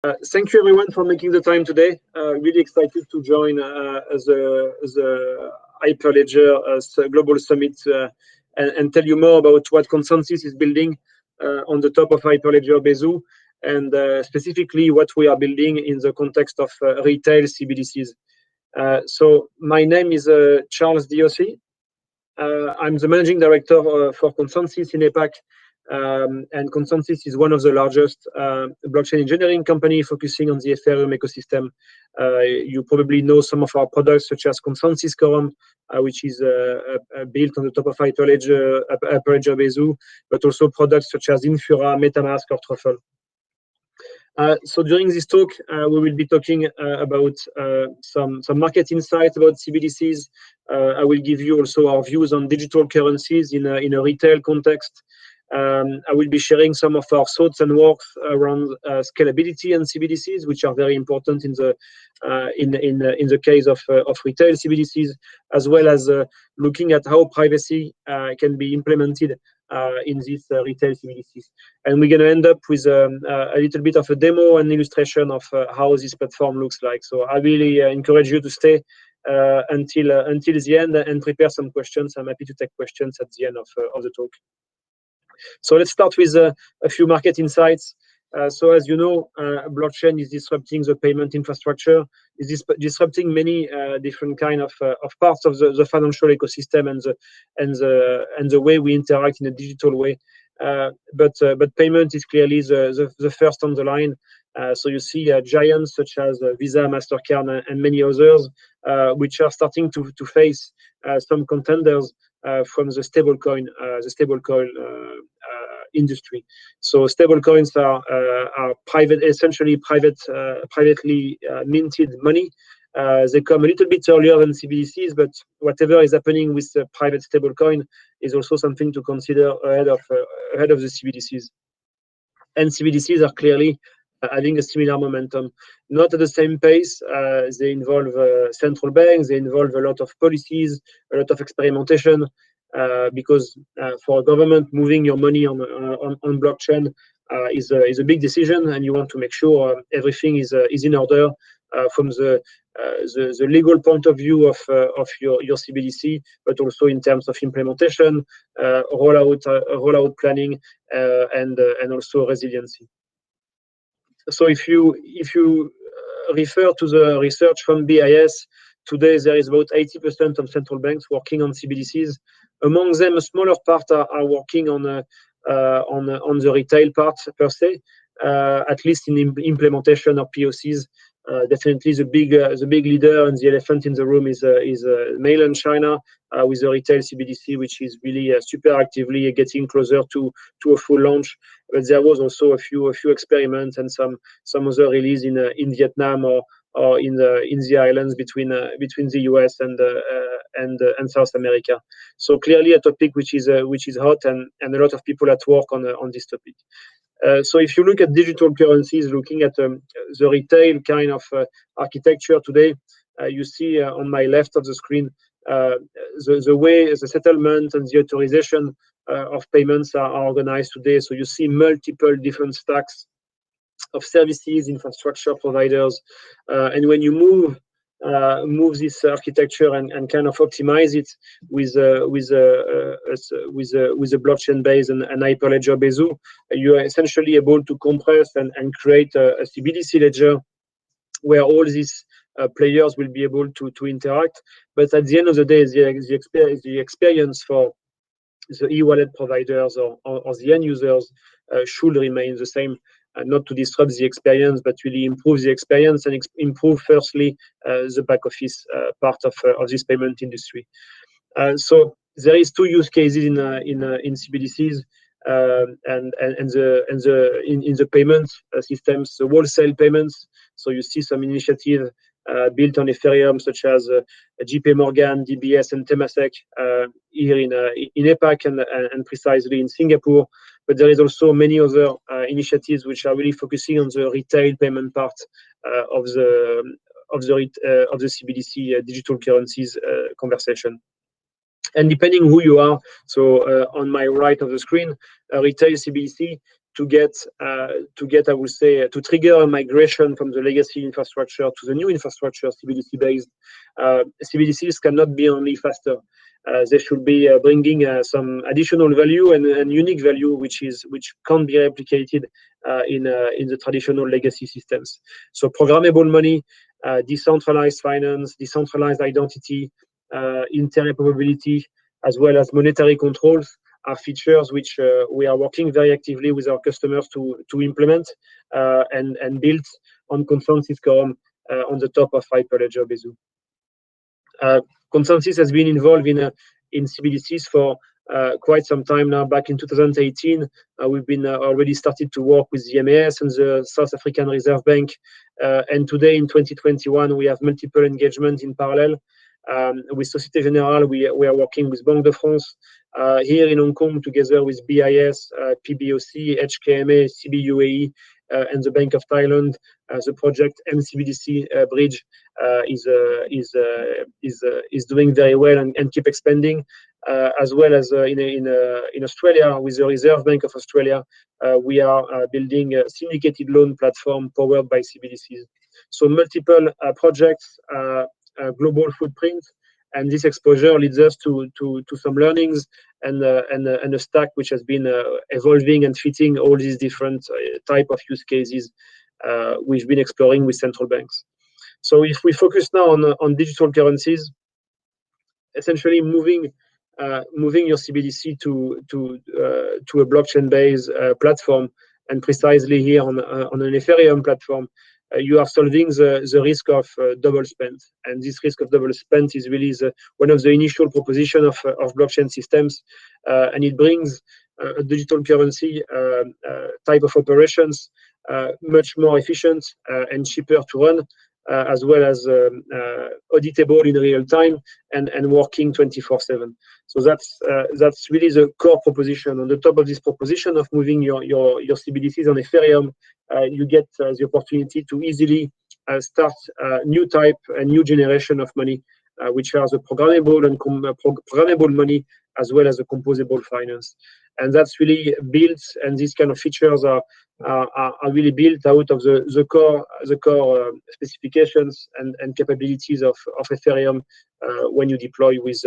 Thank you everyone for making the time today. Really excited to join the Hyperledger Global Summit and tell you more about what ConsenSys is building on the top of Hyperledger Besu, and specifically what we are building in the context of retail CBDCs. So my name is Charles Diossi. I'm the managing director for ConsenSys in APAC. And ConsenSys is one of the largest blockchain engineering company focusing on the Ethereum ecosystem. You probably know some of our products such as ConsenSys Quorum, which is built on the top of Hyperledger Besu, but also products such as Infura, MetaMask, or Truffle. So during this talk, we will be talking about some market insights about CBDCs. I will give you also our views on digital currencies in a retail context. I will be sharing some of our thoughts and works around scalability and CBDCs, which are very important in the case of retail CBDCs, as well as looking at how privacy can be implemented in these retail CBDCs. And we're going to end up with a little bit of a demo and illustration of how this platform looks like. So I really encourage you to stay until the end and prepare some questions. I'm happy to take questions at the end of the talk. So let's start with a few market insights. So as you know, blockchain is disrupting the payment infrastructure, is disrupting many different kind of parts of the financial ecosystem and the way we interact in a digital way. But payment is clearly the first on the line. So you see giants such as Visa, MasterCard, and many others, which are starting to face some contenders from the stablecoin industry. So stablecoins are essentially privately minted money. They come a little bit earlier than CBDCs, but whatever is happening with the private stablecoin is also something to consider ahead of the CBDCs. And CBDCs are clearly having a similar momentum, not at the same pace. They involve central banks, they involve a lot of policies, a lot of experimentation, because for a government, moving your money on blockchain is a big decision, and you want to make sure everything is in order from the legal point of view of your CBDC, but also in terms of implementation, rollout planning, and also resiliency. So if you refer to the research from BIS, today there is about 80% of central banks working on CBDCs. Among them, a smaller part are working on the retail part per se, at least in implementation of POCs. Definitely the big leader and the elephant in the room is mainland China with the retail CBDC, which is really super actively getting closer to a full launch. But there was also a few experiments and some other release in Vietnam or in the islands between the US and South America. So clearly a topic which is hot and a lot of people at work on this topic. So if you look at digital currencies, looking at the retail kind of architecture today, you see on my left of the screen the way the settlement and the authorization of payments are organized today. So you see multiple different stacks of services, infrastructure providers, and when you move this architecture and kind of optimize it with a blockchain base and Hyperledger Besu, you are essentially able to compress and create a CBDC ledger where all these players will be able to interact. But at the end of the day, the experience for the e-wallet providers or the end users should remain the same. Not to disrupt the experience, but really improve the experience and improve firstly the back office part of this payment industry. So there is two use cases in CBDCs and in the payment systems, the wholesale payments. So you see some initiative built on Ethereum, such as JP Morgan, DBS, and Temasek here in APAC and precisely in Singapore. But there is also many other initiatives which are really focusing on the retail payment part of the CBDC digital currencies conversation. And depending who you are, so on my right of the screen, retail CBDC to get, I would say, to trigger a migration from the legacy infrastructure to the new infrastructure, CBDC based. CBDCs cannot be only faster. They should be bringing some additional value and unique value, which can't be replicated in the traditional legacy systems. So programmable money, decentralized finance, decentralized identity, interoperability, as well as monetary controls are features which we are working very actively with our customers to implement and build on ConsenSys Quorum on the top of Hyperledger Besu. ConsenSys has been involved in CBDCs for quite some time now. Back in 2018, we've been already started to work with the MAS and the South African Reserve Bank. And today in 2021, we have multiple engagements in parallel. With Société Générale, we are working with Banque de France here in Hong Kong, together with BIS, PBOC, HKMA, CBUAE, and the Bank of Thailand. The project MCBDC Bridge is doing very well and keep expanding, as well as in Australia with the Reserve Bank of Australia. We are building a syndicated loan platform powered by CBDCs. So multiple projects. Global footprint, and this exposure leads us to some learnings and a stack which has been evolving and fitting all these different type of use cases we've been exploring with central banks. So if we focus now on digital currencies, essentially moving your CBDC to a blockchain-based platform, and precisely here on an Ethereum platform, you are solving the risk of double spend. And this risk of double spend is really one of the initial proposition of blockchain systems, and it brings a digital currency type of operations much more efficient and cheaper to run, as well as auditable in real time and working 24/7. So that's really the core proposition. On the top of this proposition of moving your CBDCs on Ethereum, you get the opportunity to easily start a new type, a new generation of money, which are the programmable and programmable money, as well as the composable finance. And that's really built, and these kind of features are really built out of the core specifications and capabilities of Ethereum when you deploy with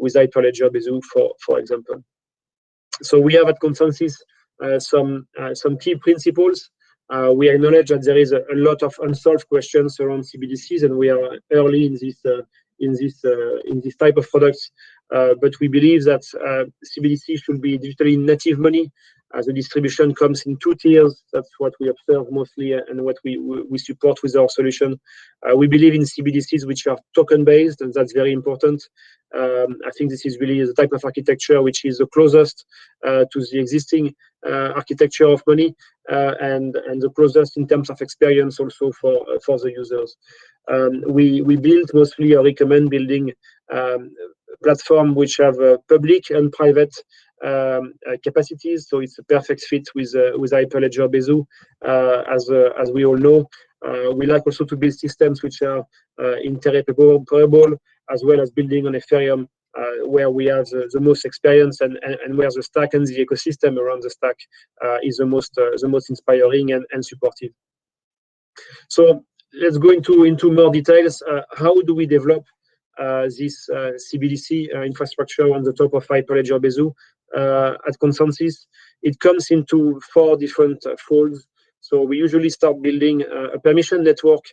Hyperledger Besu, for example. So we have at ConsenSys some key principles. We acknowledge that there is a lot of unsolved questions around CBDCs, and we are early in this type of products. But we believe that CBDC should be digitally native money. The distribution comes in 2 tiers. That's what we observe mostly, and what we support with our solution. We believe in CBDCs which are token-based, and that's very important. I think this is really the type of architecture which is the closest to the existing architecture of money, and the closest in terms of experience also for the users. We build mostly or recommend building platform which have public and private capacities, so it's a perfect fit with Hyperledger Besu. As we all know, we like also to build systems which are interoperable, as well as building on Ethereum, where we have the most experience, and where the stack and the ecosystem around the stack is the most inspiring and supportive. So let's go into more details. How do we develop this CBDC infrastructure on the top of Hyperledger Besu at ConsenSys? It comes into 4 different folds. So we usually start building a permission network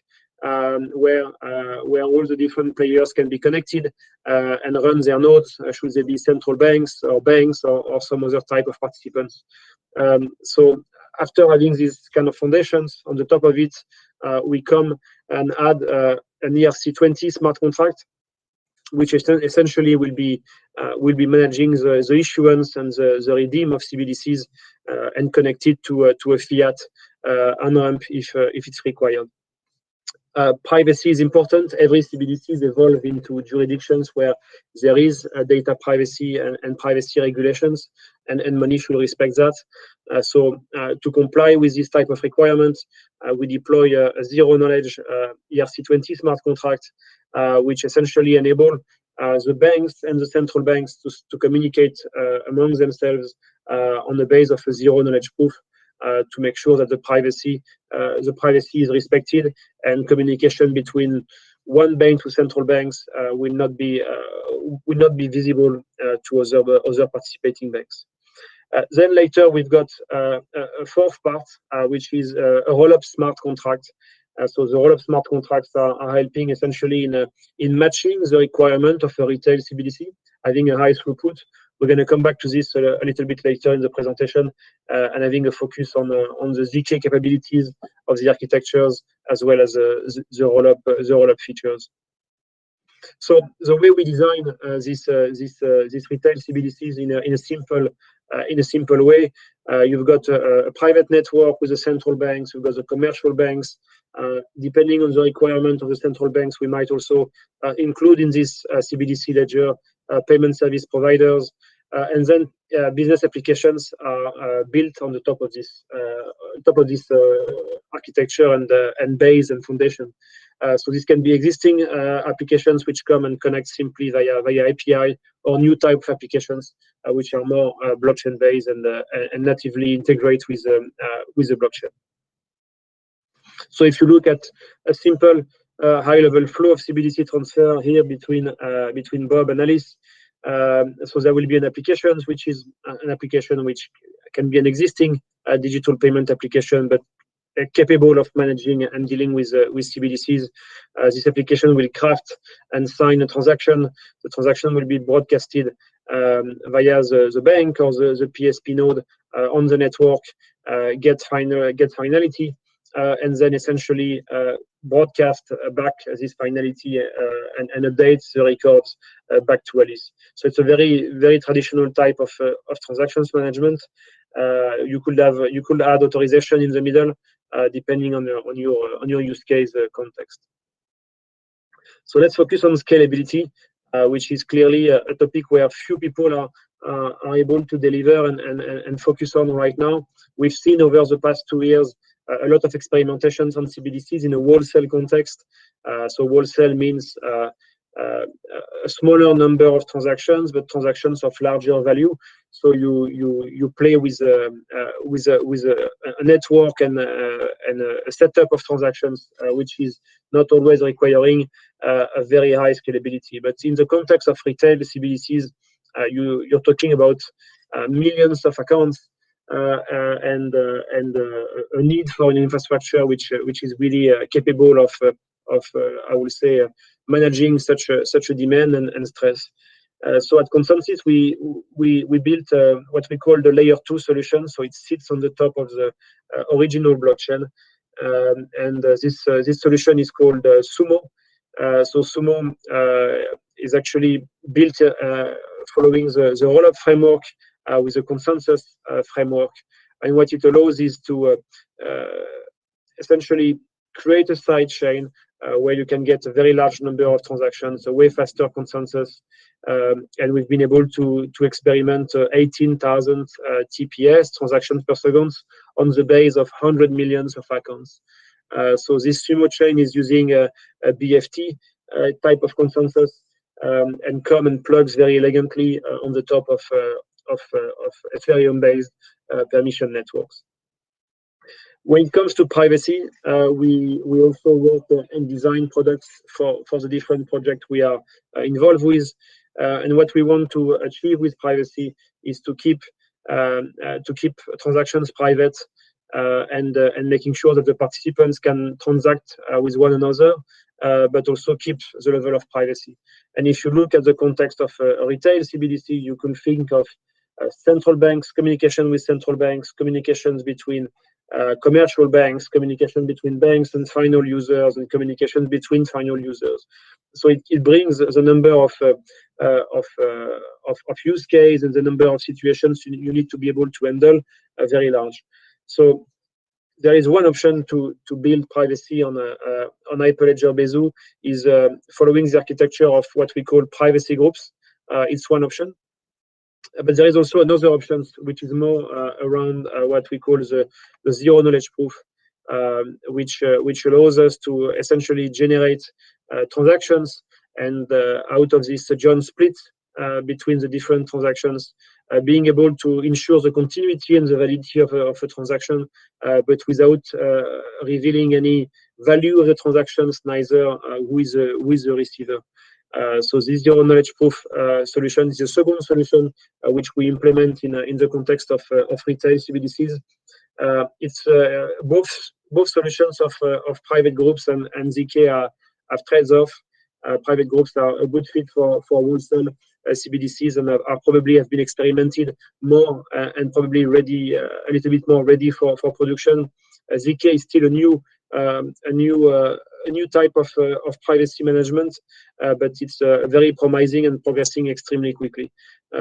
where all the different players can be connected and run their nodes, should they be central banks or some other type of participants. So after having these kind of foundations, on the top of it, we come and add an ERC20 smart contract, which essentially will be managing the issuance and the redeem of CBDCs and connected to a fiat on-ramp if it's required. Privacy is important. Every CBDCs evolve into jurisdictions where there is data privacy and privacy regulations, and money should respect that. So to comply with this type of requirements, we deploy a zero-knowledge ERC20 smart contract, which essentially enable the banks and the central banks to communicate among themselves on the base of a zero-knowledge proof. to make sure that the privacy is respected, and communication between one bank to central banks will not be visible to other participating banks. Then later we've got a fourth part, which is a roll-up smart contract. So the roll-up smart contracts are helping essentially in matching the requirement of a retail CBDC, having a high throughput. We're going to come back to this a little bit later in the presentation, and having a focus on the ZK capabilities of the architectures, as well as the roll-up features. So the way we design this retail CBDCs in a simple way, you've got a private network with the central banks, you've got the commercial banks. Depending on the requirement of the central banks, we might also include in this CBDC ledger payment service providers, and then business applications are built on the top of this architecture and base and foundation. So this can be existing applications which come and connect simply via API, or new type of applications which are more blockchain based and natively integrate with the blockchain. So if you look at a simple high-level flow of CBDC transfer here between Bob and Alice, so there will be an application which is an application which can be an existing digital payment application, but capable of managing and dealing with CBDCs. This application will craft and sign a transaction. The transaction will be broadcasted via the bank or the PSP node on the network, get finality, and then essentially broadcast back this finality and update the records back to Alice. So it's a very, very traditional type of transactions management. You could add authorization in the middle, depending on your use case context. So let's focus on scalability, which is clearly a topic where few people are able to deliver and focus on right now. We've seen over the past 2 years a lot of experimentations on CBDCs in a wholesale context. So wholesale means a smaller number of transactions, but transactions of larger value. So you play with a network and a setup of transactions, which is not always requiring a very high scalability. But in the context of retail CBDCs, you're talking about millions of accounts and a need for an infrastructure which is really capable of I would say managing such a demand and stress. So at ConsenSys, we built what we call the layer 2 solution. So it sits on the top of the original blockchain, and this solution is called Sumo. So Sumo is actually built following the roll-up framework with a ConsenSys framework, and what it allows is to essentially create a side chain where you can get a very large number of transactions, a way faster consensus, and we've been able to experiment 18,000 TPS, transactions per second, on the base of 100 millions of accounts. So this Sumo chain is using a BFT type of consensus, and come and plugs very elegantly on the top of Ethereum-based permission networks. When it comes to privacy, we also work and design products for the different projects we are involved with, and what we want to achieve with privacy is to keep transactions private, and making sure that the participants can transact with one another, but also keep the level of privacy. And if you look at the context of a retail CBDC, you can think of central banks, communication with central banks, communications between commercial banks, communication between banks and final users, and communication between final users. So it brings the number of use cases and the number of situations you need to be able to handle very large. So there is one option to build privacy on Hyperledger Besu, is following the architecture of what we call privacy groups. It's one option. But there is also another option, which is more around what we call the zero knowledge proof, which allows us to essentially generate transactions, and out of this joint split between the different transactions, being able to ensure the continuity and the validity of a transaction, but without revealing any value of the transactions, neither who is the receiver. So this zero knowledge proof solution is the second solution which we implement in the context of retail CBDCs. It's both solutions of private groups and ZK have trades-off. Private groups are a good fit for wholesale CBDCs and probably have been experimented more and probably ready a little bit more ready for production. ZK is still a new type of privacy management, but it's very promising and progressing extremely quickly.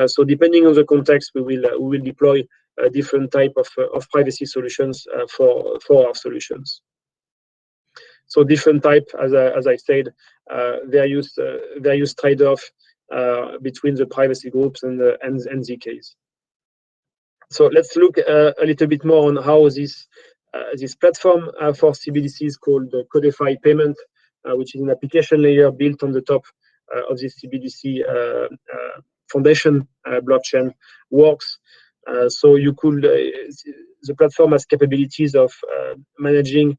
So depending on the context, we will deploy a different type of privacy solutions for our solutions. So different type, as I said, various trade-off between the privacy groups and ZKs. So let's look a little bit more on how this platform for CBDCs called Codified Payment, which is an application layer built on the top of this CBDC foundation blockchain works. So you could, the platform has capabilities of managing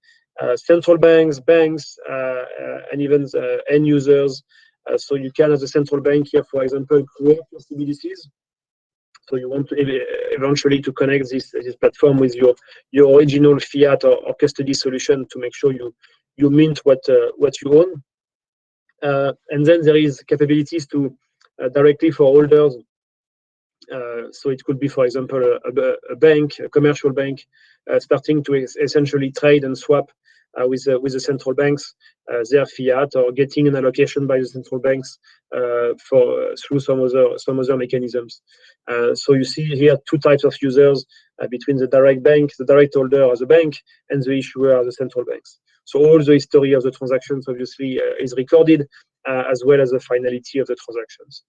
central banks, and even end users. So you can, as a central bank here, for example, create your CBDCs. So you want to eventually to connect this platform with your original fiat or custody solution to make sure you mint what you own. And then there is capabilities to directly for holders. So it could be, for example, a bank, a commercial bank, starting to essentially trade and swap with the central banks their fiat, or getting an allocation by the central banks through some other mechanisms. So you see here two types of users between the direct bank, the direct holder as a bank, and the issuer as the central banks. So all the history of the transactions obviously is recorded, as well as the finality of the transactions.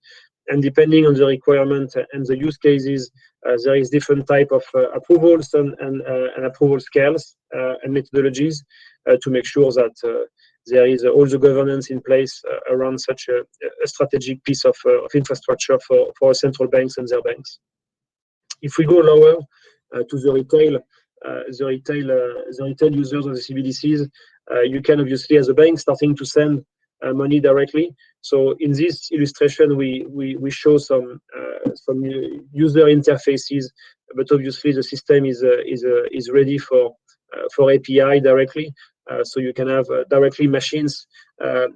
And depending on the requirement and the use cases, there is different type of approvals and approval scales and methodologies to make sure that there is all the governance in place around such a strategic piece of infrastructure for central banks and their banks. If we go lower to the retail users of the CBDCs, you can obviously, as a bank, starting to send money directly. So in this illustration, we show some user interfaces, but obviously the system is ready for API directly. So you can have directly machines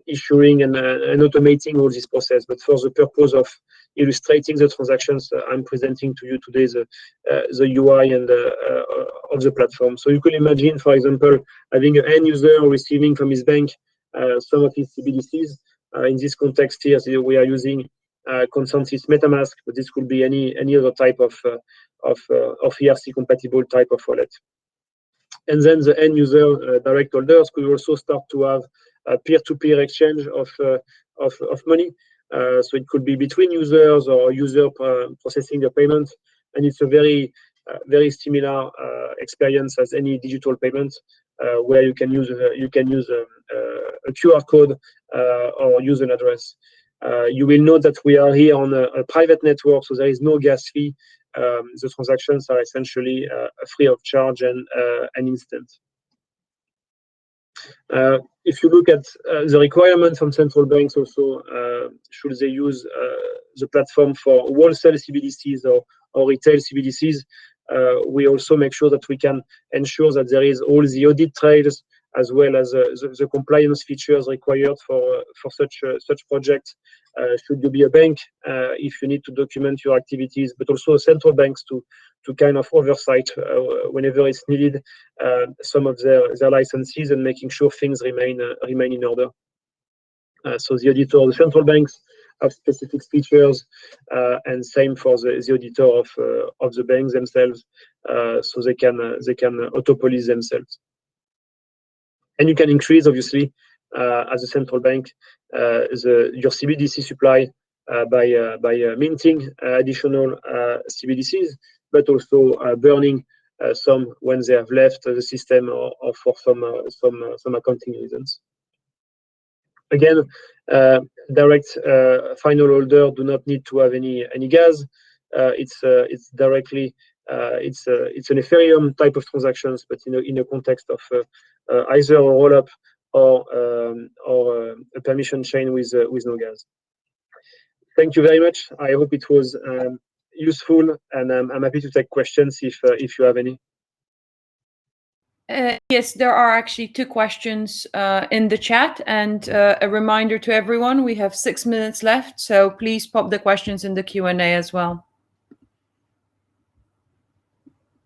issuing and automating all this process. But for the purpose of illustrating the transactions, I'm presenting to you today the UI and of the platform. So you could imagine, for example, having an end user receiving from his bank some of his CBDCs. In this context here, we are using ConsenSys MetaMask, but this could be any other type of ERC compatible type of wallet. And then the end user direct holders could also start to have a peer-to-peer exchange of money. So it could be between users or user processing the payment, and it's a very similar experience as any digital payment, where you can use a QR code or use an address. You will note that we are here on a private network, so there is no gas fee. The transactions are essentially free of charge and instant. If you look at the requirements from central banks also, should they use the platform for wholesale CBDCs or retail CBDCs, we also make sure that we can ensure that there is all the audit trails as well as the compliance features required for such projects. Should you be a bank, if you need to document your activities, but also central banks to kind of oversight whenever it's needed some of their licenses and making sure things remain in order. So the auditor of the central banks have specific features, and same for the auditor of the banks themselves, so they can auto-police themselves. And you can increase, obviously, as a central bank, your CBDC supply by minting additional CBDCs, but also burning some when they have left the system or for some accounting reasons. Again, direct final holder do not need to have any gas. it's directly it's an Ethereum type of transactions, but in a context of either a rollup or a permission chain with no gas. Thank you very much. I hope it was useful, and I'm happy to take questions if you have any. Yes, there are actually 2 questions in the chat, and a reminder to everyone, we have 6 minutes left, so please pop the questions in the Q&A as well.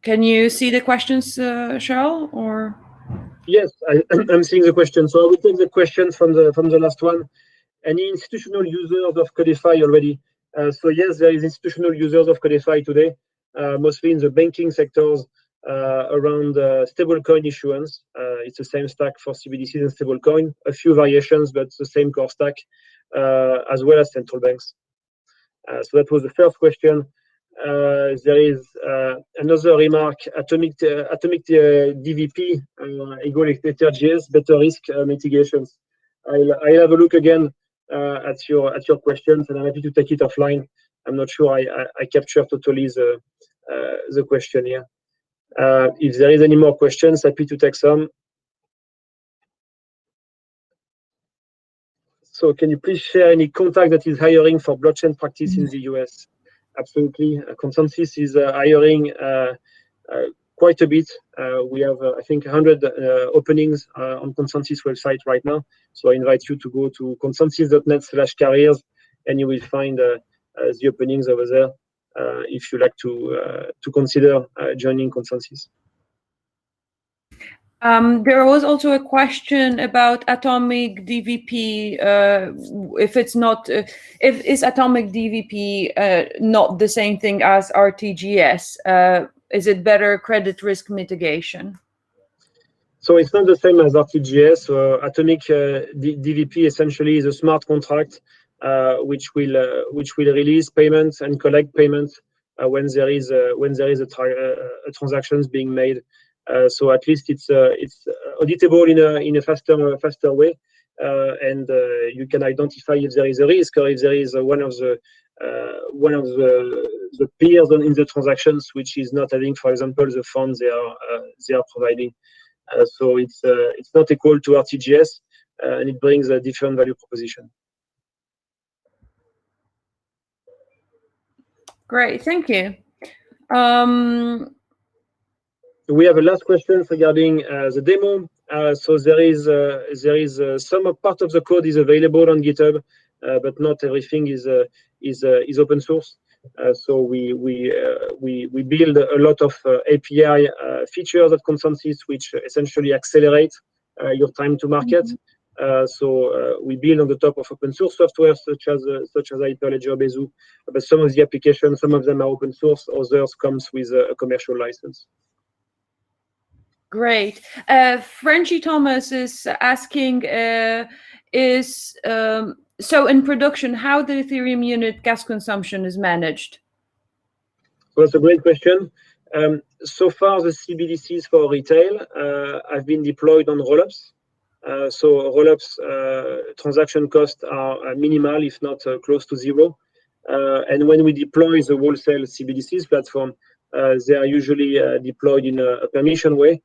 Can you see the questions, Cheryl, or? Yes, I'm seeing the question. So I will take the question from the last one. Any institutional users of Codify already? So yes, there is institutional users of Codify today, mostly in the banking sectors around stablecoin issuance. It's the same stack for CBDCs and stablecoin, a few variations, but the same core stack, as well as central banks. So that was the first question. There is another remark: atomic DVP equal EtherGS, better risk mitigations. I'll have a look again at your questions, and I'm happy to take it offline. I'm not sure I capture totally the question here. If there is any more questions, happy to take some. So can you please share any contact that is hiring for blockchain practice in the US? Absolutely. ConsenSys is hiring quite a bit. We have, I think, 100 openings on ConsenSys website right now. So I invite you to go to consensys.net/careers, and you will find the openings over there if you like to consider joining ConsenSys. There was also a question about atomic DVP. Is atomic DVP not the same thing as RTGS? Is it better credit risk mitigation? So it's not the same as RTGS. Atomic DVP essentially is a smart contract which will release payments and collect payments when there is a transactions being made. So at least it's auditable in a faster way, and you can identify if there is a risk or if there is one of the peers in the transactions which is not having, for example, the funds they are providing. So it's not equal to RTGS, and it brings a different value proposition. Great, thank you. We have a last question regarding the demo. So there is some part of the code is available on GitHub, but not everything is open source. So we build a lot of API features at ConsenSys, which essentially accelerate your time to market. So we build on the top of open source software such as Hyperledger Besu, but some of the applications, some of them are open source, others comes with a commercial license. Great. Frenchie Thomas is asking, so in production, how the Ethereum unit gas consumption is managed? Well, that's a great question. So far, the CBDCs for retail have been deployed on rollups. So rollups transaction costs are minimal, if not close to zero. And when we deploy the wholesale CBDCs platform, they are usually deployed in a permission way,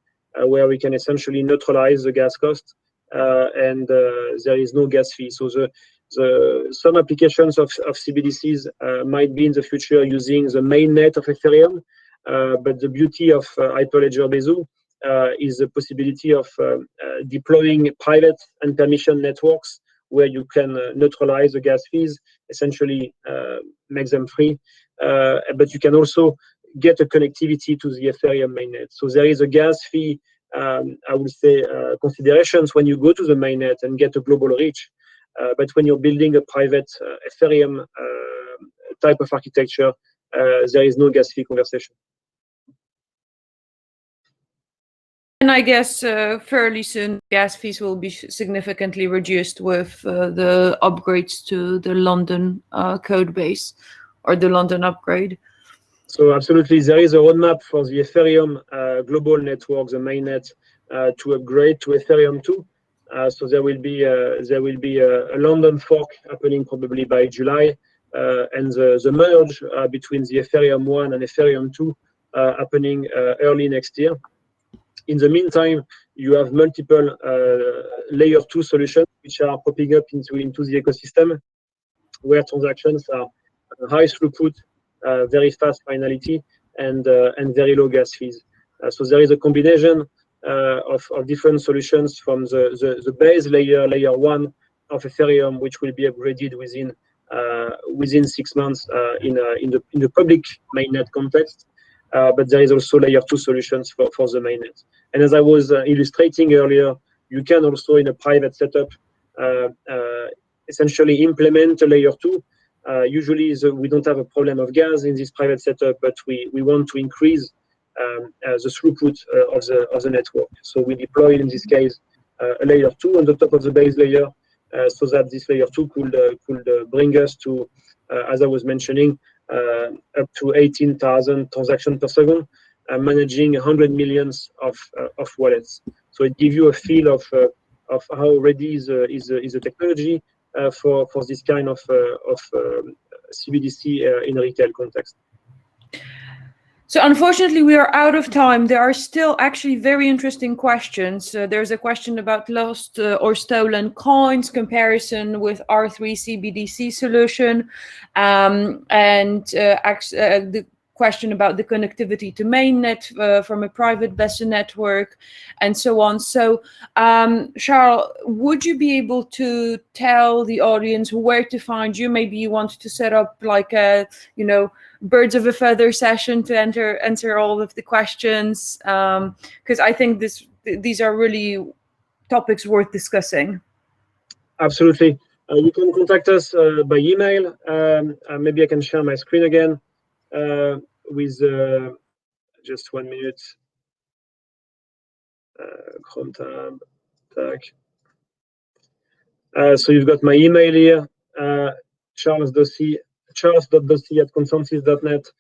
where we can essentially neutralize the gas cost, and there is no gas fee. So some applications of CBDCs might be in the future using the mainnet of Ethereum, but the beauty of Hyperledger Besu is the possibility of deploying private and permission networks where you can neutralize the gas fees, essentially make them free, but you can also get a connectivity to the Ethereum mainnet. So there is a gas fee, I would say, considerations when you go to the mainnet and get a global reach. But when you're building a private Ethereum type of architecture, there is no gas fee conversation. And I guess fairly soon, gas fees will be significantly reduced with the upgrades to the London code base or the London upgrade. So absolutely, there is a roadmap for the Ethereum global network, the mainnet, to upgrade to Ethereum 2. So there will be a London fork happening probably by July, and the merge between the Ethereum 1 and Ethereum 2 happening early next year. In the meantime, you have multiple layer 2 solutions which are popping up into the ecosystem, where transactions are high throughput, very fast finality, and very low gas fees. So there is a combination of different solutions from the base layer 1 of Ethereum, which will be upgraded within 6 months in the public mainnet context. But there is also layer 2 solutions for the mainnet. And as I was illustrating earlier, you can also, in a private setup, essentially implement a layer 2. Usually, we don't have a problem of gas in this private setup, but we want to increase the throughput of the network. So we deploy, in this case, a layer 2 on the top of the base layer, so that this layer 2 could bring us to, as I was mentioning, up to 18,000 transactions per second, managing 100 millions of wallets. So it gives you a feel of how ready is the technology for this kind of CBDC in a retail context. So unfortunately, we are out of time. There are still actually very interesting questions. There's a question about lost or stolen coins, comparison with R3 CBDC solution, and the question about the connectivity to mainnet from a private Besu network, and so on. So, Charles, would you be able to tell the audience where to find you? Maybe you want to set up like a, birds of a feather session to answer all of the questions, because I think these are really topics worth discussing. Absolutely. You can contact us by email. Maybe I can share my screen again with just 1 minute. Chrome tab. So you've got my email here, charles.dossy@consensys.net,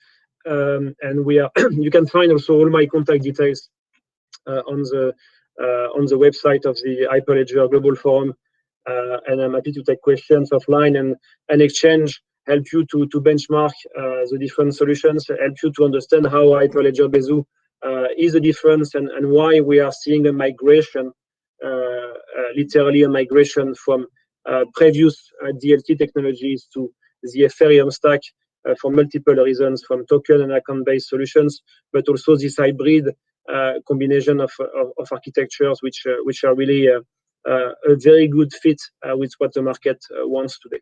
and you can find also all my contact details on the website of the Hyperledger Global Forum, and I'm happy to take questions offline and exchange, help you to benchmark the different solutions, help you to understand how Hyperledger Besu is the difference and why we are seeing a migration, literally a migration from previous DLT technologies to the Ethereum stack for multiple reasons, from token and account-based solutions, but also this hybrid combination of architectures, which are really a very good fit with what the market wants today.